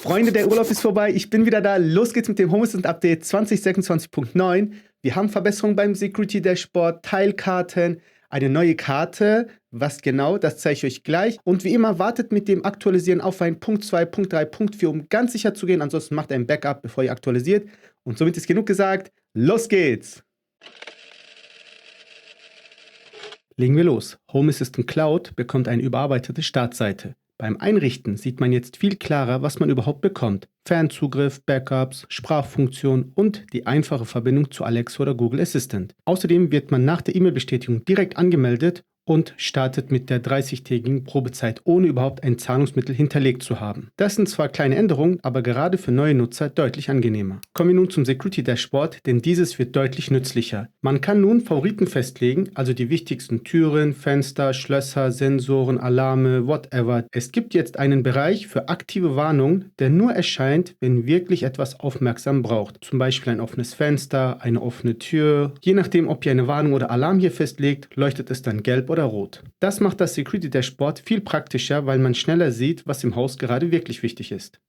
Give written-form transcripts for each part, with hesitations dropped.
Freunde, der Urlaub ist vorbei. Ich bin wieder da. Los geht's mit dem Home Assistant Update 2026.9. Wir haben Verbesserungen beim Security Dashboard, Teilkarten, eine neue Karte. Was genau, das zeige ich euch gleich. Und wie immer, wartet mit dem Aktualisieren auf ein Punkt 2, Punkt 3, Punkt 4, um ganz sicher zu gehen. Ansonsten macht ein Backup, bevor ihr aktualisiert. Und somit ist genug gesagt. Los geht's! Legen wir los. Home Assistant Cloud bekommt eine überarbeitete Startseite. Beim Einrichten sieht man jetzt viel klarer, was man überhaupt bekommt. Fernzugriff, Backups, Sprachfunktion und die einfache Verbindung zu Alexa oder Google Assistant. Außerdem wird man nach der E-Mail-Bestätigung direkt angemeldet und startet mit der 30-tägigen Probezeit, ohne überhaupt ein Zahlungsmittel hinterlegt zu haben. Das sind zwar kleine Änderungen, aber gerade für neue Nutzer deutlich angenehmer. Kommen wir nun zum Security Dashboard, denn dieses wird deutlich nützlicher. Man kann nun Favoriten festlegen, also die wichtigsten Türen, Fenster, Schlösser, Sensoren, Alarme, whatever. Es gibt jetzt einen Bereich für aktive Warnungen, der nur erscheint, wenn wirklich etwas aufmerksam braucht. Zum Beispiel ein offenes Fenster, eine offene Tür. Je nachdem, ob ihr eine Warnung oder Alarm hier festlegt, leuchtet es dann gelb oder rot. Das macht das Security Dashboard viel praktischer, weil man schneller sieht, was im Haus gerade wirklich wichtig ist.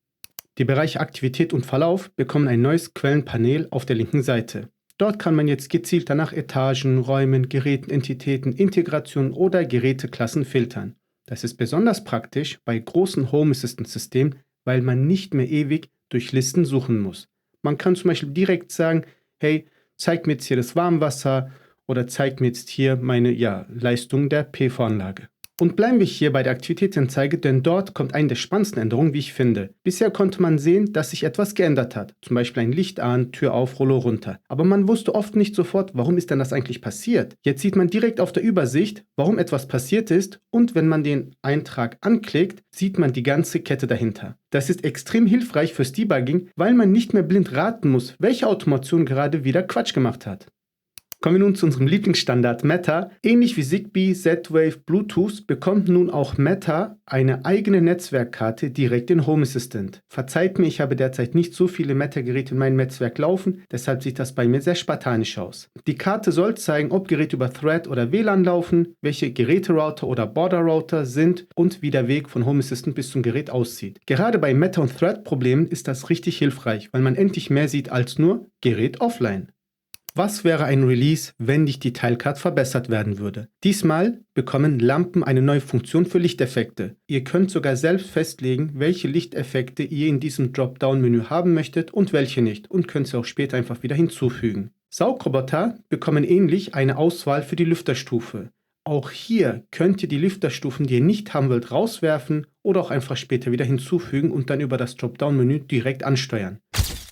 Die Bereiche Aktivität und Verlauf bekommen ein neues Quellenpanel auf der linken Seite. Dort kann man jetzt gezielter nach Etagen, Räumen, Geräten, Entitäten, Integration oder Geräteklassen filtern. Das ist besonders praktisch bei großen Home Assistant Systemen, weil man nicht mehr ewig durch Listen suchen muss. Man kann zum Beispiel direkt sagen, hey, zeig mir jetzt hier das Warmwasser oder zeigt mir jetzt hier meine Leistung der PV-Anlage. Und bleiben wir hier bei der Aktivitätsanzeige, denn dort kommt eine der spannendsten Änderungen, wie ich finde. Bisher konnte man sehen, dass sich etwas geändert hat. Zum Beispiel ein Licht an, Tür auf, Rollo runter. Aber man wusste oft nicht sofort, warum ist denn das eigentlich passiert. Jetzt sieht man direkt auf der Übersicht, warum etwas passiert ist, und wenn man den Eintrag anklickt, sieht man die ganze Kette dahinter. Das ist extrem hilfreich fürs Debugging, weil man nicht mehr blind raten muss, welche Automation gerade wieder Quatsch gemacht hat. Kommen wir nun zu unserem Lieblingsstandard Meta. Ähnlich wie Zigbee, Z-Wave, Bluetooth bekommt nun auch Meta eine eigene Netzwerkkarte direkt in Home Assistant. Verzeiht mir, ich habe derzeit nicht so viele Meta-Geräte in meinem Netzwerk laufen, deshalb sieht das bei mir sehr spartanisch aus. Die Karte soll zeigen, ob Geräte über Thread oder WLAN laufen, welche Geräterouter oder Border-Router sind und wie der Weg von Home Assistant bis zum Gerät aussieht. Gerade bei Meta- und Thread-Problemen ist das richtig hilfreich, weil man endlich mehr sieht als nur Gerät offline. Was wäre ein Release, wenn nicht die Teilcard verbessert werden würde? Diesmal bekommen Lampen eine neue Funktion für Lichteffekte. Ihr könnt sogar selbst festlegen, welche Lichteffekte ihr in diesem Dropdown-Menü haben möchtet und welche nicht, und könnt sie auch später einfach wieder hinzufügen. Saugroboter bekommen ähnlich eine Auswahl für die Lüfterstufe. Auch hier könnt ihr die Lüfterstufen, die ihr nicht haben wollt, rauswerfen oder auch einfach später wieder hinzufügen und dann über das Dropdown-Menü direkt ansteuern.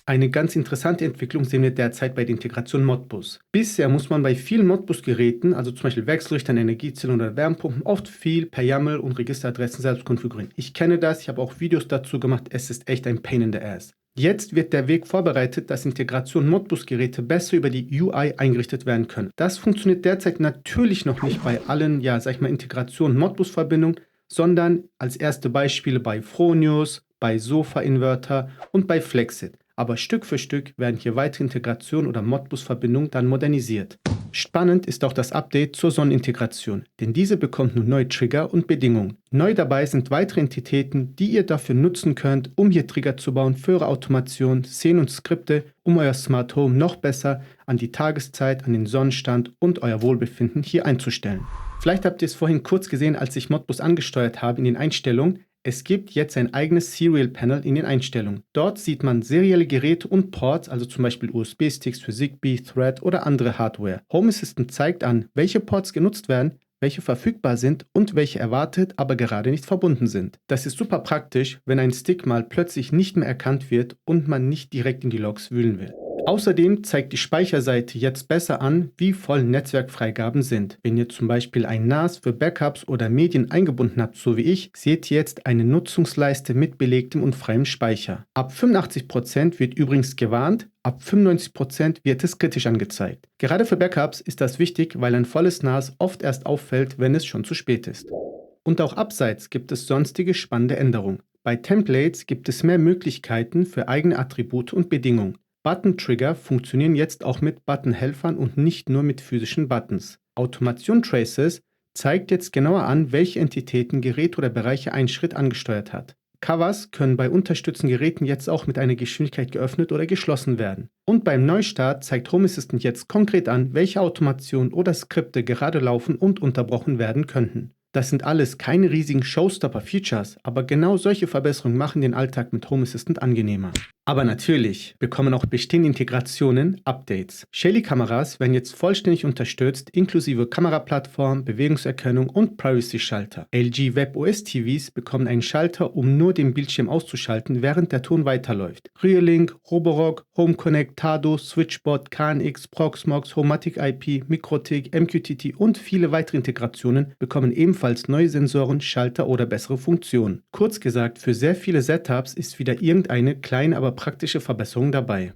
Eine ganz interessante Entwicklung sehen wir derzeit bei der Integration Modbus. Bisher muss man bei vielen Modbus-Geräten, also zum Beispiel Wechselrichtern, Energiezellen oder Wärmepumpen, oft viel per YAML und Registeradressen selbst konfigurieren. Ich kenne das, ich habe auch Videos dazu gemacht, es ist echt ein Pain in the Ass. Jetzt wird der Weg vorbereitet, dass Integration Modbus-Geräte besser über die UI eingerichtet werden können. Das funktioniert derzeit natürlich noch nicht bei allen, Integration Modbus-Verbindungen, sondern als erste Beispiele bei Fronius, bei Sofa-Inverter und bei Flexit. Aber Stück für Stück werden hier weitere Integrationen oder Modbus-Verbindungen dann modernisiert. Spannend ist auch das Update zur Sonnenintegration, denn diese bekommt nun neue Trigger und Bedingungen. Neu dabei sind weitere Entitäten, die ihr dafür nutzen könnt, um hier Trigger zu bauen für eure Automation, Szenen und Skripte, um euer Smart Home noch besser an die Tageszeit, an den Sonnenstand und euer Wohlbefinden hier einzustellen. Vielleicht habt ihr es vorhin kurz gesehen, als ich Modbus angesteuert habe in den Einstellungen. Es gibt jetzt ein eigenes Serial Panel in den Einstellungen. Dort sieht man serielle Geräte und Ports, also zum Beispiel USB-Sticks für Zigbee, Thread oder andere Hardware. Home Assistant zeigt an, welche Ports genutzt werden, welche verfügbar sind und welche erwartet, aber gerade nicht verbunden sind. Das ist super praktisch, wenn ein Stick mal plötzlich nicht mehr erkannt wird und man nicht direkt in die Logs wühlen will. Außerdem zeigt die Speicherseite jetzt besser an, wie voll Netzwerkfreigaben sind. Wenn ihr zum Beispiel ein NAS für Backups oder Medien eingebunden habt, so wie ich, seht ihr jetzt eine Nutzungsleiste mit belegtem und freiem Speicher. Ab 85% wird übrigens gewarnt, ab 95% wird es kritisch angezeigt. Gerade für Backups ist das wichtig, weil ein volles NAS oft erst auffällt, wenn es schon zu spät ist. Und auch abseits gibt es sonstige spannende Änderungen. Bei Templates gibt es mehr Möglichkeiten für eigene Attribute und Bedingungen. Button-Trigger funktionieren jetzt auch mit Button-Helfern und nicht nur mit physischen Buttons. Automation Traces zeigt jetzt genauer an, welche Entitäten, Geräte oder Bereiche ein Schritt angesteuert hat. Covers können bei unterstützten Geräten jetzt auch mit einer Geschwindigkeit geöffnet oder geschlossen werden. Und beim Neustart zeigt Home Assistant jetzt konkret an, welche Automationen oder Skripte gerade laufen und unterbrochen werden könnten. Das sind alles keine riesigen Showstopper-Features, aber genau solche Verbesserungen machen den Alltag mit Home Assistant angenehmer. Aber natürlich bekommen auch bestehende Integrationen Updates. Shelly-Kameras werden jetzt vollständig unterstützt, inklusive Kameraplattform, Bewegungserkennung und Privacy-Schalter. LG WebOS TVs bekommen einen Schalter, um nur den Bildschirm auszuschalten, während der Ton weiterläuft. Reolink, Roborock, Home Connect, Tado, Switchbot, KNX, Proxmox, Homatic IP, MikroTik, MQTT und viele weitere Integrationen bekommen ebenfalls neue Sensoren, Schalter oder bessere Funktionen. Kurz gesagt, für sehr viele Setups ist wieder irgendeine kleine, aber praktische Verbesserung dabei.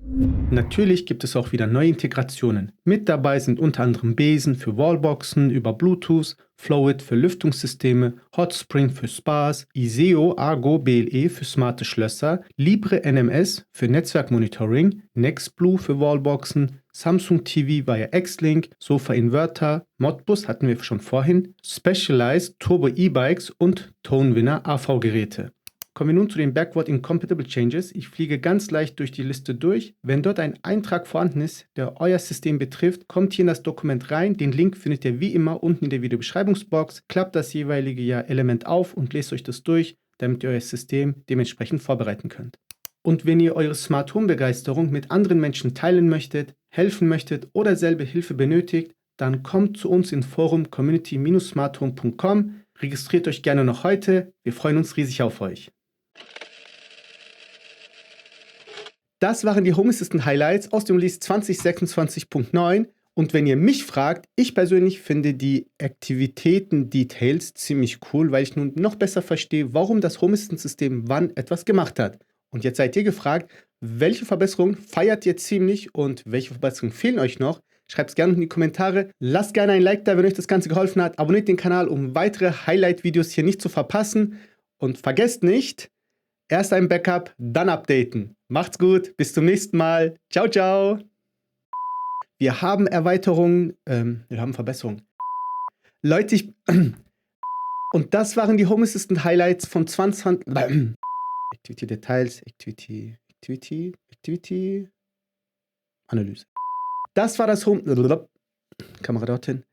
Natürlich gibt es auch wieder neue Integrationen. Mit dabei sind unter anderem Besen für Wallboxen über Bluetooth, Flowit für Lüftungssysteme, Hotspring für Spas, Iseo Argo BLE für smarte Schlösser, Libre NMS für Netzwerkmonitoring, Nextblue für Wallboxen, Samsung TV via X-Link, Sofa Inverter, Modbus hatten wir schon vorhin, Specialized Turbo E-Bikes und Tonewinner AV-Geräte. Kommen wir nun zu den Backward Incompatible Changes. Ich fliege ganz leicht durch die Liste durch. Wenn dort ein Eintrag vorhanden ist, der euer System betrifft, kommt hier in das Dokument rein. Den Link findet ihr wie immer unten in der Videobeschreibungsbox. Klappt das jeweilige Element auf und lest euch das durch, damit ihr euer System dementsprechend vorbereiten könnt. Und wenn ihr eure Smart Home Begeisterung mit anderen Menschen teilen möchtet, helfen möchtet oder selber Hilfe benötigt, dann kommt zu uns ins Forum community-smarthome.com. Registriert euch gerne noch heute. Wir freuen uns riesig auf euch. Das waren die Home Assistant Highlights aus dem Release 2026.9 und wenn ihr mich fragt, ich persönlich finde die Aktivitäten-Details ziemlich cool, weil ich nun noch besser verstehe, warum das Home Assistant System wann etwas gemacht hat. Und jetzt seid ihr gefragt, welche Verbesserungen feiert ihr ziemlich und welche Verbesserungen fehlen euch noch? Schreibt es gerne in die Kommentare. Lasst gerne ein Like da, wenn euch das Ganze geholfen hat. Abonniert den Kanal, um weitere Highlight-Videos hier nicht zu verpassen. Und vergesst nicht, erst ein Backup, dann updaten. Macht's gut, bis zum nächsten Mal. Ciao, ciao. Wir haben Erweiterungen, wir haben Verbesserungen. Leute, und das waren die Home Assistant Highlights von 2020. Activity Details, Activity, Analyse. Das war das Home. Kamera dorthin.